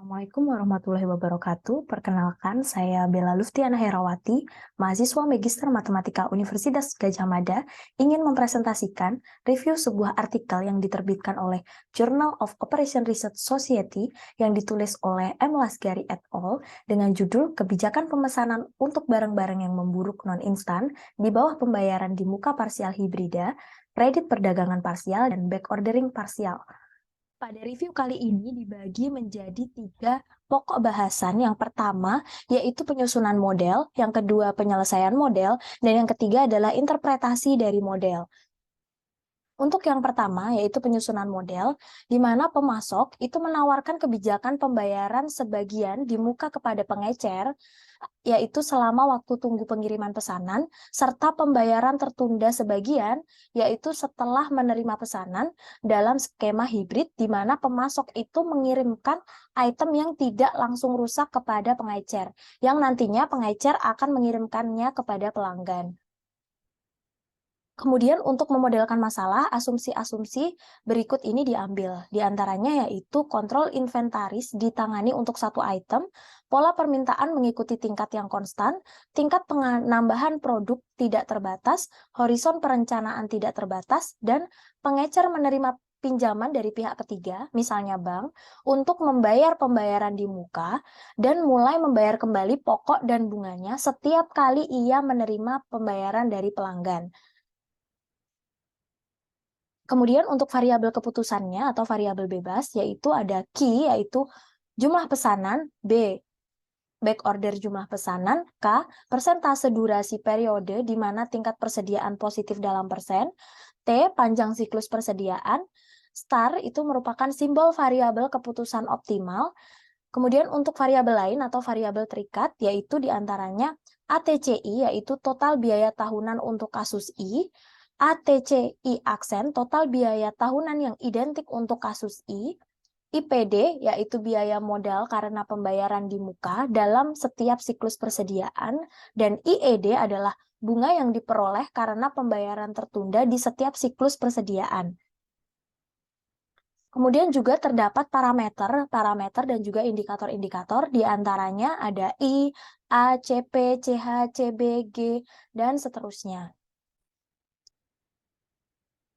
Assalamualaikum warahmatullahi wabarakatuh. Perkenalkan, saya Bella Luftiana Herawati, mahasiswa Magister Matematika Universitas Gadjah Mada, ingin mempresentasikan review sebuah artikel yang diterbitkan oleh Journal of Operation Research Society yang ditulis oleh M. Lasgari et al. Dengan judul Kebijakan Pemesanan untuk Barang-barang yang Memburuk Non-Instan di bawah pembayaran di muka parsial hibrida, kredit perdagangan parsial, dan backordering parsial. Pada review kali ini dibagi menjadi 3 pokok bahasan. Yang pertama yaitu penyusunan model, yang kedua penyelesaian model, dan yang ketiga adalah interpretasi dari model. Untuk yang pertama, yaitu penyusunan model, di mana pemasok itu menawarkan kebijakan pembayaran sebagian di muka kepada pengecer, yaitu selama waktu tunggu pengiriman pesanan, serta pembayaran tertunda sebagian, yaitu setelah menerima pesanan dalam skema hibrid, di mana pemasok itu mengirimkan item yang tidak langsung rusak kepada pengecer, yang nantinya pengecer akan mengirimkannya kepada pelanggan. Kemudian untuk memodelkan masalah, asumsi-asumsi berikut ini diambil. Di antaranya yaitu kontrol inventaris ditangani untuk satu item, pola permintaan mengikuti tingkat yang konstan, tingkat penambahan produk tidak terbatas, horizon perencanaan tidak terbatas, dan pengecer menerima pinjaman dari pihak ketiga, misalnya bank, untuk membayar pembayaran di muka, dan mulai membayar kembali pokok dan bunganya setiap kali ia menerima pembayaran dari pelanggan. Kemudian untuk variabel keputusannya atau variabel bebas, yaitu ada key, yaitu jumlah pesanan, B, back order jumlah pesanan, K, persentase durasi periode di mana tingkat persediaan positif dalam persen, T, panjang siklus persediaan, star itu merupakan simbol variabel keputusan optimal. Kemudian untuk variabel lain atau variabel terikat, yaitu diantaranya ATCI, yaitu total biaya tahunan untuk kasus I, ATCI aksen, total biaya tahunan yang identik untuk kasus I, IPD, yaitu biaya modal karena pembayaran di muka dalam setiap siklus persediaan, dan IED adalah bunga yang diperoleh karena pembayaran tertunda di setiap siklus persediaan. Kemudian juga terdapat parameter dan juga indikator-indikator, di antaranya ada I, A, CP, CH, CB, G, dan seterusnya.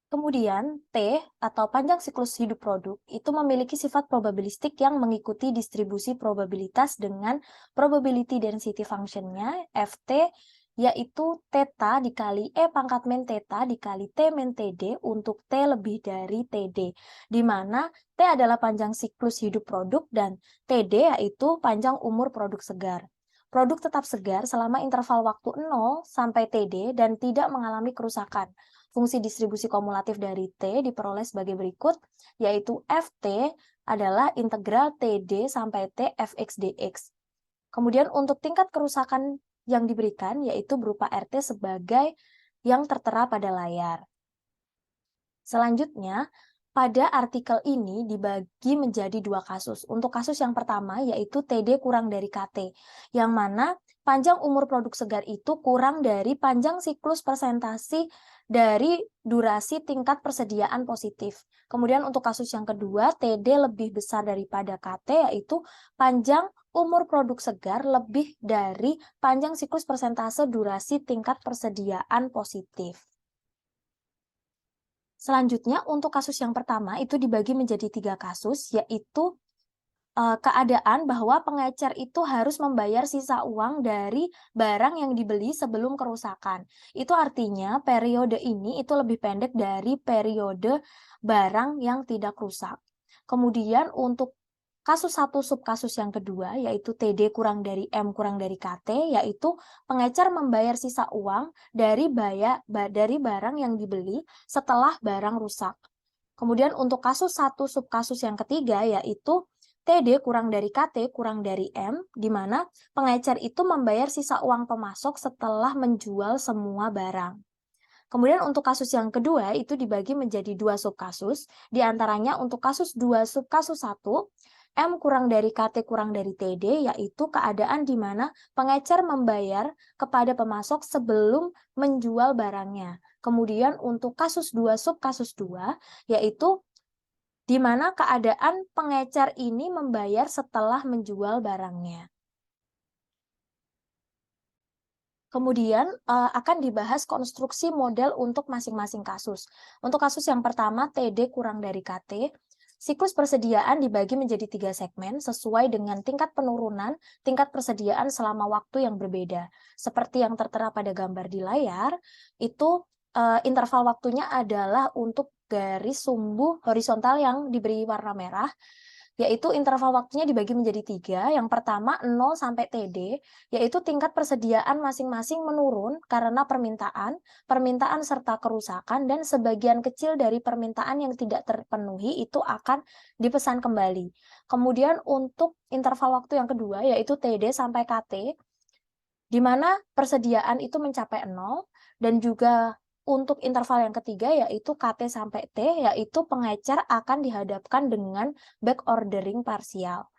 Kemudian, T atau panjang siklus hidup produk itu memiliki sifat probabilistik yang mengikuti distribusi probabilitas dengan probability density function-nya, FT, yaitu theta dikali E pangkat min theta dikali T min TD untuk T lebih dari TD, di mana T adalah panjang siklus hidup produk dan TD yaitu panjang umur produk segar. Produk tetap segar selama interval waktu 0 sampai TD dan tidak mengalami kerusakan. Fungsi distribusi kumulatif dari T diperoleh sebagai berikut, yaitu Ft adalah integral TD sampai T Fx dx. Kemudian untuk tingkat kerusakan yang diberikan, yaitu berupa RT sebagai yang tertera pada layar. Selanjutnya, pada artikel ini dibagi menjadi 2 kasus. Untuk kasus yang pertama yaitu TD kurang dari KT, yang mana panjang umur produk segar itu kurang dari panjang siklus persentase dari durasi tingkat persediaan positif. Kemudian untuk kasus yang kedua, TD lebih besar daripada KT, yaitu panjang umur produk segar lebih dari panjang siklus persentase durasi tingkat persediaan positif. Selanjutnya, untuk kasus yang pertama itu dibagi menjadi 3 kasus, yaitu keadaan bahwa pengecer itu harus membayar sisa uang dari barang yang dibeli sebelum kerusakan. Itu artinya periode ini itu lebih pendek dari periode barang yang tidak rusak. Kemudian untuk kasus 1 subkasus yang kedua, yaitu TD kurang dari M kurang dari KT, yaitu pengecer membayar sisa uang dari barang yang dibeli setelah barang rusak. Kemudian untuk kasus 1 subkasus yang ketiga, yaitu TD kurang dari KT kurang dari M, di mana pengecer itu membayar sisa uang pemasok setelah menjual semua barang. Kemudian untuk kasus yang kedua itu dibagi menjadi 2 subkasus, di antaranya untuk kasus 2 subkasus 1, M kurang dari KT kurang dari TD, yaitu keadaan di mana pengecer membayar kepada pemasok sebelum menjual barangnya. Kemudian untuk kasus 2 subkasus 2, yaitu di mana keadaan pengecer ini membayar setelah menjual barangnya. Kemudian akan dibahas konstruksi model untuk masing-masing kasus. Untuk kasus yang pertama, TD kurang dari KT, siklus persediaan dibagi menjadi 3 segmen sesuai dengan tingkat penurunan tingkat persediaan selama waktu yang berbeda. Seperti yang tertera pada gambar di layar, itu interval waktunya adalah untuk garis sumbu horizontal yang diberi warna merah, yaitu interval waktunya dibagi menjadi 3. Yang pertama 0 sampai TD, yaitu tingkat persediaan masing-masing menurun karena permintaan serta kerusakan, dan sebagian kecil dari permintaan yang tidak terpenuhi itu akan dipesan kembali. Kemudian untuk interval waktu yang kedua, yaitu TD sampai KT, di mana persediaan itu mencapai 0, dan juga untuk interval yang ketiga yaitu KT sampai T, yaitu pengecer akan dihadapkan dengan back ordering parsial.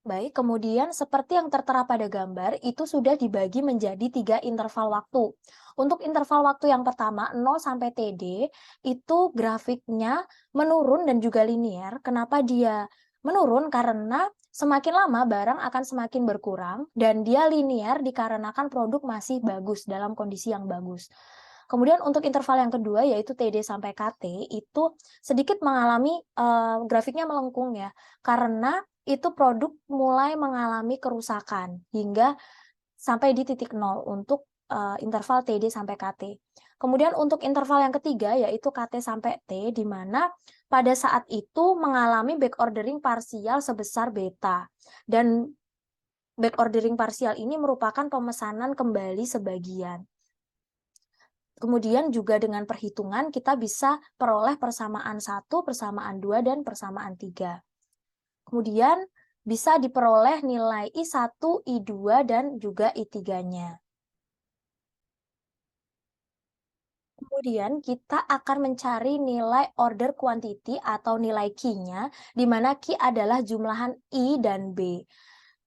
Baik, kemudian seperti yang tertera pada gambar, itu sudah dibagi menjadi 3 interval waktu. Untuk interval waktu yang pertama, 0 sampai TD, itu grafiknya menurun dan juga linear. Kenapa dia menurun? Karena semakin lama barang akan semakin berkurang, dan dia linear dikarenakan produk masih bagus, dalam kondisi yang bagus. Kemudian untuk interval yang kedua, yaitu TD sampai KT, itu sedikit mengalami grafiknya melengkung ya, karena itu produk mulai mengalami kerusakan hingga sampai di titik nol untuk interval TD sampai KT. Kemudian untuk interval yang ketiga, yaitu KT sampai T, di mana pada saat itu mengalami back ordering parsial sebesar beta. Dan back ordering parsial ini merupakan pemesanan kembali sebagian. Kemudian juga dengan perhitungan kita bisa peroleh persamaan 1, persamaan 2, dan persamaan 3. Kemudian bisa diperoleh nilai I1, I2, dan juga I3-nya. Kemudian kita akan mencari nilai order quantity atau nilai Q-nya, di mana Q adalah jumlahan I dan B.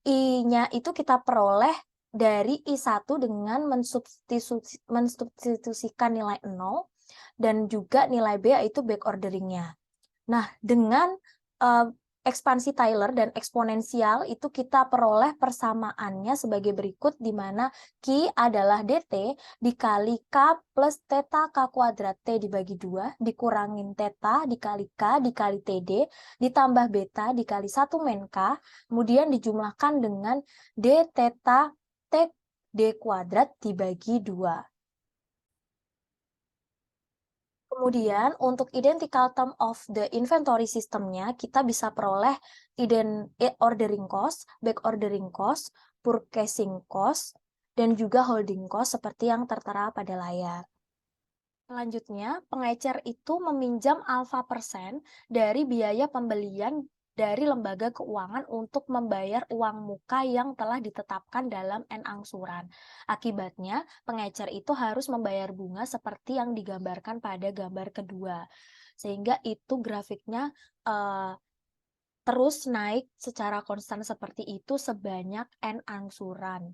I-nya itu kita peroleh dari I1 dengan mensubstitusikan nilai 0, dan juga nilai B yaitu back ordering-nya. Nah, dengan ekspansi Taylor dan eksponensial itu kita peroleh persamaannya sebagai berikut, di mana Q adalah DT dikali K plus theta K kuadrat T dibagi 2, dikurangin theta dikali K dikali TD, ditambah beta dikali 1 min K, kemudian dijumlahkan dengan D theta T D kuadrat dibagi 2. Kemudian untuk identical term of the inventory system-nya, kita bisa peroleh ordering cost, back ordering cost, purchasing cost, dan juga holding cost seperti yang tertera pada layar. Selanjutnya, pengecer itu meminjam alfa persen dari biaya pembelian dari lembaga keuangan untuk membayar uang muka yang telah ditetapkan dalam N angsuran. Akibatnya, pengecer itu harus membayar bunga seperti yang digambarkan pada gambar kedua. Sehingga itu grafiknya terus naik secara konstan seperti itu sebanyak N angsuran.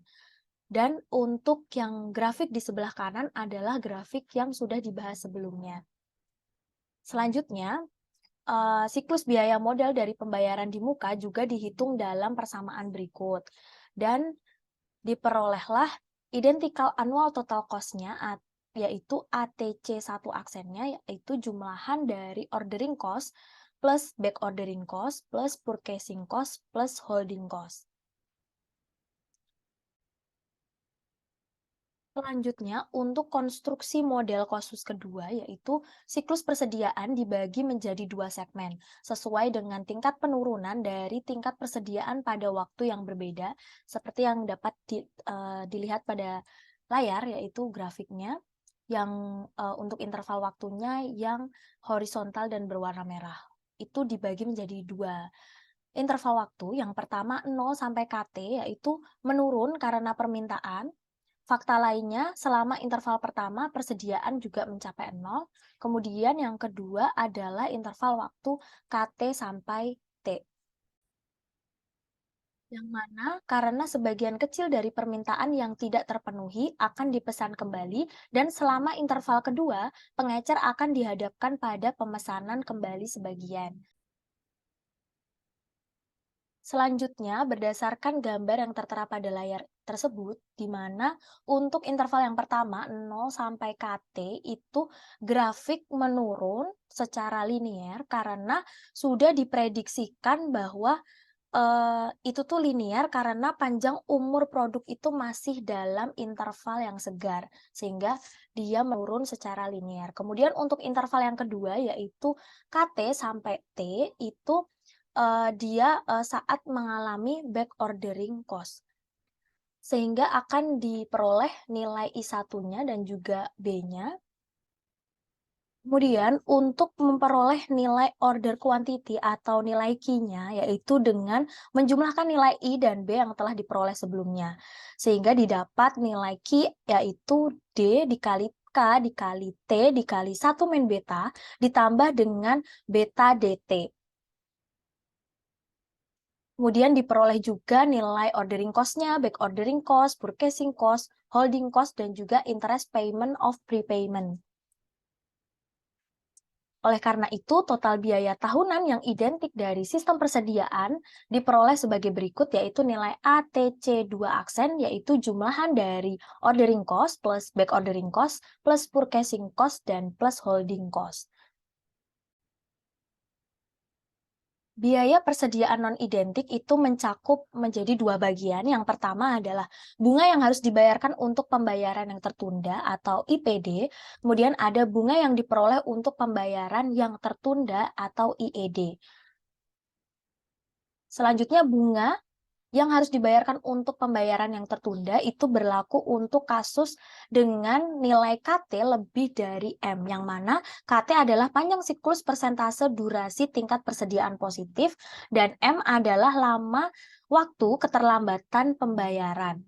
Dan untuk yang grafik di sebelah kanan adalah grafik yang sudah dibahas sebelumnya. Selanjutnya, siklus biaya modal dari pembayaran di muka juga dihitung dalam persamaan berikut. Dan diperolehlah identical annual total cost-nya, yaitu ATC satu aksennya, yaitu jumlahan dari ordering cost plus back ordering cost plus purchasing cost plus holding cost. Selanjutnya, untuk konstruksi model kasus kedua, yaitu siklus persediaan dibagi menjadi 2 segmen, sesuai dengan tingkat penurunan dari tingkat persediaan pada waktu yang berbeda, seperti yang dapat dilihat pada layar, yaitu grafiknya, yang untuk interval waktunya yang horizontal dan berwarna merah. Itu dibagi menjadi 2 interval waktu. Yang pertama 0 sampai KT, yaitu menurun karena permintaan. Fakta lainnya, selama interval pertama persediaan juga mencapai 0, kemudian yang kedua adalah interval waktu KT sampai T. Yang mana karena sebagian kecil dari permintaan yang tidak terpenuhi akan dipesan kembali dan selama interval kedua, pengecer akan dihadapkan pada pemesanan kembali sebagian. Selanjutnya, berdasarkan gambar yang tertera pada layar tersebut, di mana untuk interval yang pertama 0 sampai KT itu grafik menurun secara linear karena sudah diprediksikan bahwa itu tuh linear karena panjang umur produk itu masih dalam interval yang segar, sehingga dia menurun secara linear. Kemudian untuk interval yang kedua yaitu KT sampai T itu, dia, saat mengalami back ordering cost, sehingga akan diperoleh nilai I1-nya dan juga B-nya. Kemudian untuk memperoleh nilai order quantity atau nilai Q-nya, yaitu dengan menjumlahkan nilai I dan B yang telah diperoleh sebelumnya. Sehingga didapat nilai Q yaitu D dikali K dikali T dikali 1 min beta ditambah dengan beta DT. Kemudian diperoleh juga nilai ordering cost-nya, back ordering cost, purchasing cost, holding cost, dan juga interest payment of prepayment. Oleh karena itu, total biaya tahunan yang identik dari sistem persediaan diperoleh sebagai berikut, yaitu nilai ATC2 aksen, yaitu jumlahan dari ordering cost plus back ordering cost plus purchasing cost dan plus holding cost. Biaya persediaan non-identik itu mencakup menjadi dua bagian. Yang pertama adalah bunga yang harus dibayarkan untuk pembayaran yang tertunda atau IPD. Kemudian ada bunga yang diperoleh untuk pembayaran yang tertunda atau IED. Selanjutnya bunga yang harus dibayarkan untuk pembayaran yang tertunda itu berlaku untuk kasus dengan nilai KT lebih dari M, yang mana KT adalah panjang siklus persentase durasi tingkat persediaan positif, dan M adalah lama waktu keterlambatan pembayaran,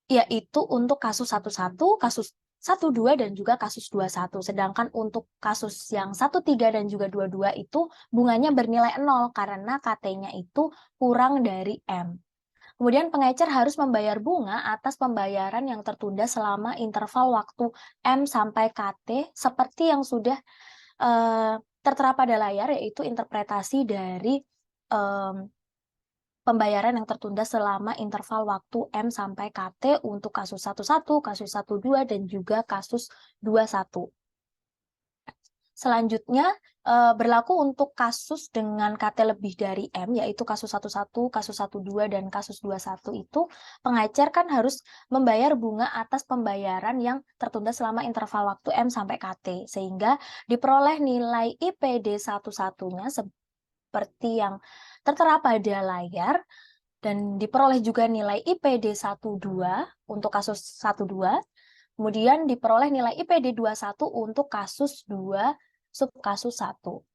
yaitu untuk kasus 11, kasus 12, dan juga kasus 21. Sedangkan untuk kasus yang 13 dan juga 22 itu bunganya bernilai 0 karena KT-nya itu kurang dari M. Kemudian pengecer harus membayar bunga atas pembayaran yang tertunda selama interval waktu M sampai KT seperti yang sudah tertera pada layar, yaitu interpretasi dari pembayaran yang tertunda selama interval waktu M sampai KT untuk kasus 11, kasus 12, dan juga kasus 21. Selanjutnya, berlaku untuk kasus dengan KT lebih dari M, yaitu kasus 11, kasus 12, dan kasus 21 itu, pengecer kan harus membayar bunga atas pembayaran yang tertunda selama interval waktu M sampai KT, sehingga diperoleh nilai IPD 11-nya seperti yang tertera pada layar, dan diperoleh juga nilai IPD 12 untuk kasus 12, kemudian diperoleh nilai IPD 21 untuk kasus 2 subkasus 1.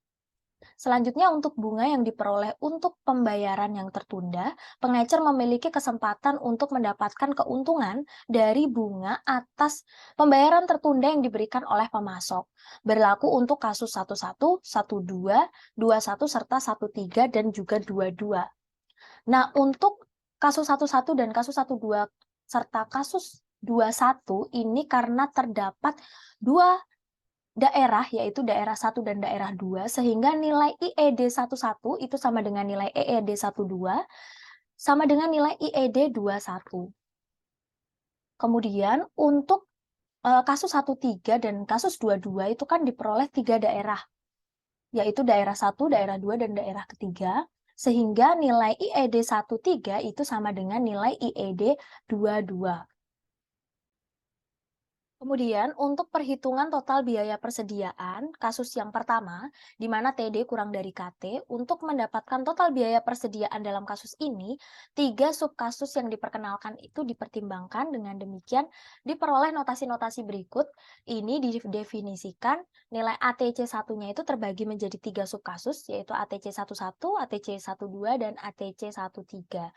Selanjutnya untuk bunga yang diperoleh untuk pembayaran yang tertunda, pengecer memiliki kesempatan untuk mendapatkan keuntungan dari bunga atas pembayaran tertunda yang diberikan oleh pemasok. Berlaku untuk kasus 11, 12, 21, serta 13, dan juga 22. Nah, untuk kasus 11 dan kasus 12 serta kasus 21 ini karena terdapat dua daerah, yaitu daerah 1 dan daerah 2, sehingga nilai IED 11 itu sama dengan nilai EED 12 sama dengan nilai IED 21. Kemudian untuk kasus 13 dan kasus 22 itu kan diperoleh 3 daerah, yaitu daerah 1, daerah 2, dan daerah ketiga, sehingga nilai IED 13 itu sama dengan nilai IED 22. Kemudian untuk perhitungan total biaya persediaan, kasus yang pertama, di mana TD kurang dari KT, untuk mendapatkan total biaya persediaan dalam kasus ini, 3 subkasus yang diperkenalkan itu dipertimbangkan. Dengan demikian, diperoleh notasi-notasi berikut. Ini didefinisikan nilai ATC 1-nya itu terbagi menjadi 3 subkasus, yaitu ATC 11, ATC 12, dan ATC 13.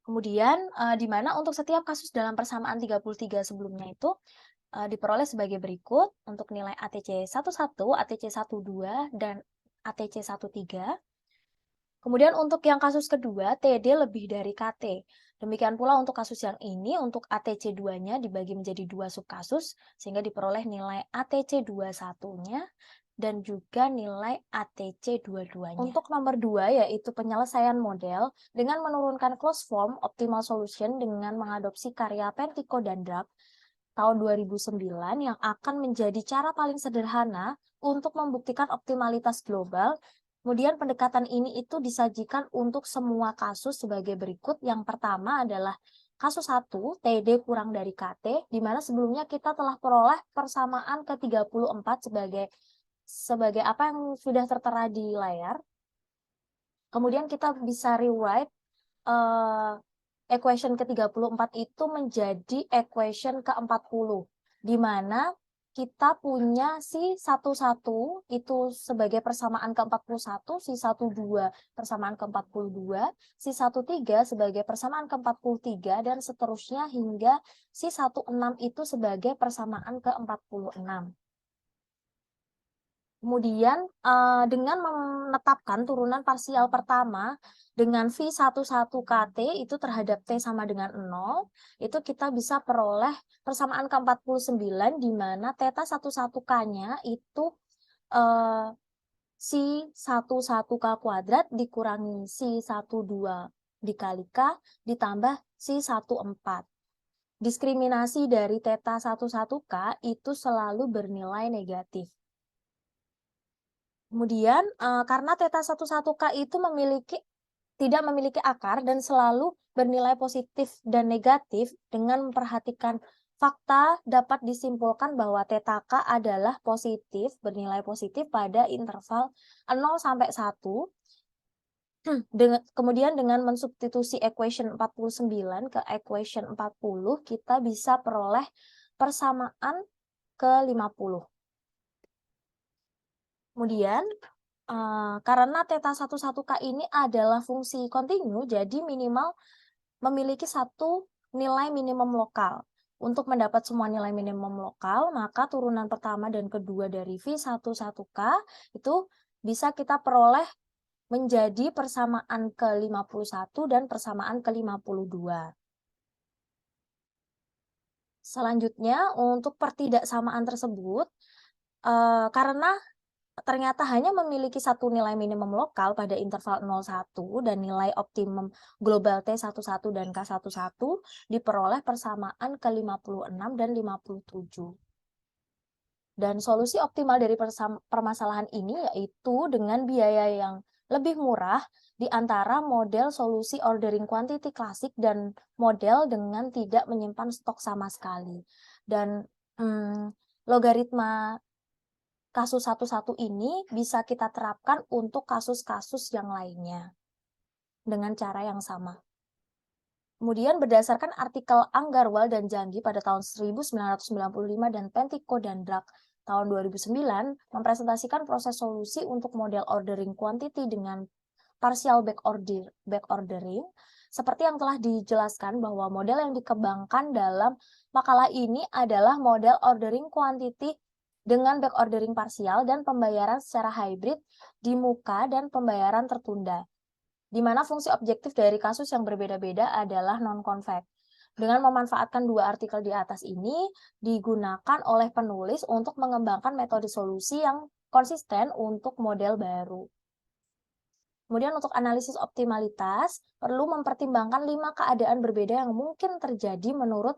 Kemudian, di mana untuk setiap kasus dalam persamaan 33 sebelumnya itu diperoleh sebagai berikut untuk nilai ATC 11, ATC 12, dan ATC 13. Kemudian untuk yang kasus kedua, TD lebih dari KT. Demikian pula untuk kasus yang ini, untuk ATC2-nya dibagi menjadi dua subkasus, sehingga diperoleh nilai ATC21-nya dan juga nilai ATC22-nya. Untuk nomor 2, yaitu penyelesaian model, dengan menurunkan closed form optimal solution dengan mengadopsi karya Pentico dan Drake tahun 2009 yang akan menjadi cara paling sederhana untuk membuktikan optimalitas global. Kemudian pendekatan ini itu disajikan untuk semua kasus sebagai berikut. Yang pertama adalah kasus 1, TD kurang dari KT, di mana sebelumnya kita telah peroleh persamaan ke-34 sebagai apa yang sudah tertera di layar. Kemudian kita bisa rewrite equation ke-34 itu menjadi equation ke-40, di mana kita punya si 11 itu sebagai persamaan ke-41, si 12 persamaan ke-42, si 13 sebagai persamaan ke-43, dan seterusnya hingga si 16 itu sebagai persamaan ke-46. Kemudian dengan menetapkan turunan parsial pertama dengan V11KT itu terhadap T sama dengan 0, itu kita bisa peroleh persamaan ke-49 di mana θ 11K-nya itu si 11K kuadrat dikurangi si 12 dikali K ditambah si 14. Diskriminasi dari θ 11K itu selalu bernilai negatif. Kemudian karena θ 11K itu tidak memiliki akar dan selalu bernilai positif dan negatif, dengan memperhatikan fakta dapat disimpulkan bahwa θk adalah positif, bernilai positif pada interval 0 sampai 1. Kemudian dengan mensubstitusi equation 49 ke equation 40, kita bisa peroleh persamaan ke-50. Kemudian, karena θ 11K ini adalah fungsi kontinu, jadi minimal memiliki satu nilai minimum lokal. Untuk mendapat semua nilai minimum lokal, maka turunan pertama dan kedua dari V11K itu bisa kita peroleh menjadi persamaan ke-51 dan persamaan ke-52. Selanjutnya, untuk pertidaksamaan tersebut, karena ternyata hanya memiliki satu nilai minimum lokal pada interval 0,1 dan nilai optimum global T11 dan K11 diperoleh persamaan ke-56 dan 57. Dan solusi optimal dari permasalahan ini yaitu dengan biaya yang lebih murah di antara model solusi ordering quantity klasik dan model dengan tidak menyimpan stok sama sekali. Dan logaritma kasus 11 ini bisa kita terapkan untuk kasus-kasus yang lainnya dengan cara yang sama. Kemudian berdasarkan artikel Anggarwal dan Janggi pada tahun 1995 dan Pentico dan Drake tahun 2009 mempresentasikan proses solusi untuk model ordering quantity dengan partial backordering. Seperti yang telah dijelaskan bahwa model yang dikembangkan dalam makalah ini adalah model ordering quantity dengan backordering parsial dan pembayaran secara hybrid di muka dan pembayaran tertunda, di mana fungsi objektif dari kasus yang berbeda-beda adalah non-convex. Dengan memanfaatkan dua artikel di atas ini, digunakan oleh penulis untuk mengembangkan metode solusi yang konsisten untuk model baru. Kemudian untuk analisis optimalitas, perlu mempertimbangkan 5 keadaan berbeda yang mungkin terjadi menurut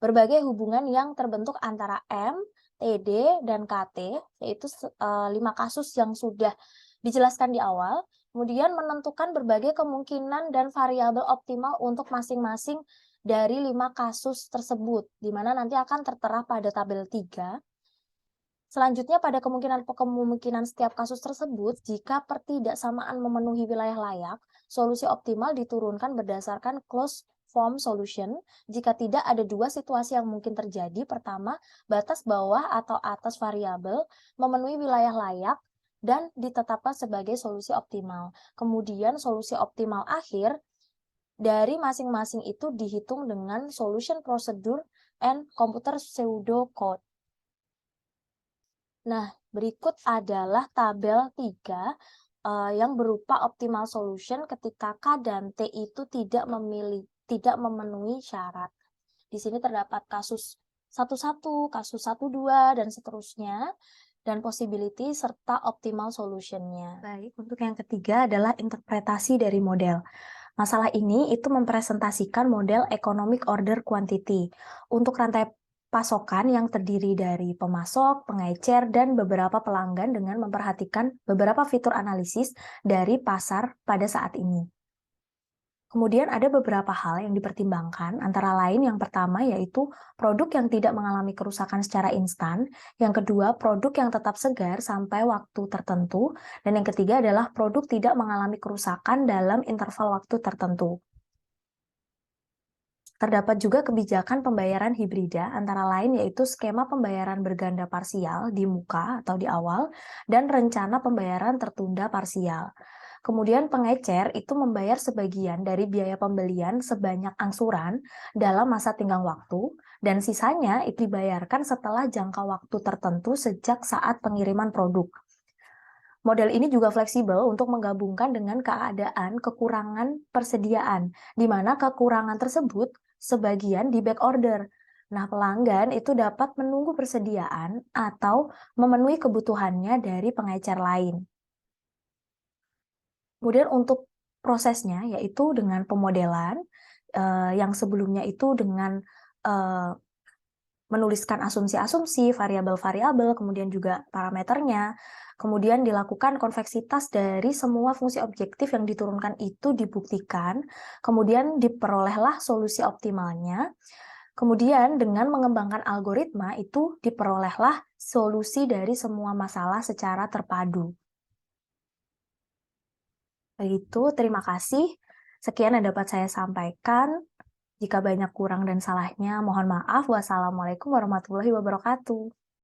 berbagai hubungan yang terbentuk antara M, TD, dan KT, yaitu 5 kasus yang sudah dijelaskan di awal. Kemudian menentukan berbagai kemungkinan dan variabel optimal untuk masing-masing dari 5 kasus tersebut, di mana nanti akan tertera pada tabel 3. Selanjutnya, pada kemungkinan setiap kasus tersebut, jika pertidaksamaan memenuhi wilayah layak, solusi optimal diturunkan berdasarkan closed form solution. Jika tidak, ada dua situasi yang mungkin terjadi. Pertama, batas bawah atau atas variabel memenuhi wilayah layak dan ditetapkan sebagai solusi optimal. Kemudian solusi optimal akhir dari masing-masing itu dihitung dengan solution procedure and computer pseudocode. Nah, berikut adalah tabel 3 yang berupa optimal solution ketika K dan T itu tidak memenuhi syarat. Di sini terdapat kasus 1-1, kasus 1-2, dan seterusnya, dan possibility serta optimal solution-nya. Baik, untuk yang ketiga adalah interpretasi dari model. Masalah ini itu mempresentasikan model economic order quantity untuk rantai pasokan yang terdiri dari pemasok, pengecer, dan beberapa pelanggan dengan memperhatikan beberapa fitur analisis dari pasar pada saat ini. Kemudian ada beberapa hal yang dipertimbangkan, antara lain yang pertama yaitu produk yang tidak mengalami kerusakan secara instan, yang kedua produk yang tetap segar sampai waktu tertentu, dan yang ketiga adalah produk tidak mengalami kerusakan dalam interval waktu tertentu. Terdapat juga kebijakan pembayaran hibrida, antara lain yaitu skema pembayaran berganda parsial di muka atau di awal, dan rencana pembayaran tertunda parsial. Kemudian pengecer itu membayar sebagian dari biaya pembelian sebanyak angsuran dalam masa tenggang waktu, dan sisanya itu dibayarkan setelah jangka waktu tertentu sejak saat pengiriman produk. Model ini juga fleksibel untuk menggabungkan dengan keadaan kekurangan persediaan, di mana kekurangan tersebut sebagian di back order. Nah, pelanggan itu dapat menunggu persediaan atau memenuhi kebutuhannya dari pengecer lain. Kemudian untuk prosesnya yaitu dengan pemodelan, yang sebelumnya itu dengan, menuliskan asumsi-asumsi, variabel-variabel, kemudian juga parameternya, kemudian dilakukan konveksitas dari semua fungsi objektif yang diturunkan itu dibuktikan, kemudian diperolehlah solusi optimalnya, kemudian dengan mengembangkan algoritma itu diperolehlah solusi dari semua masalah secara terpadu. Begitu, terima kasih. Sekian yang dapat saya sampaikan. Jika banyak kurang dan salahnya, mohon maaf. Wassalamualaikum warahmatullahi wabarakatuh.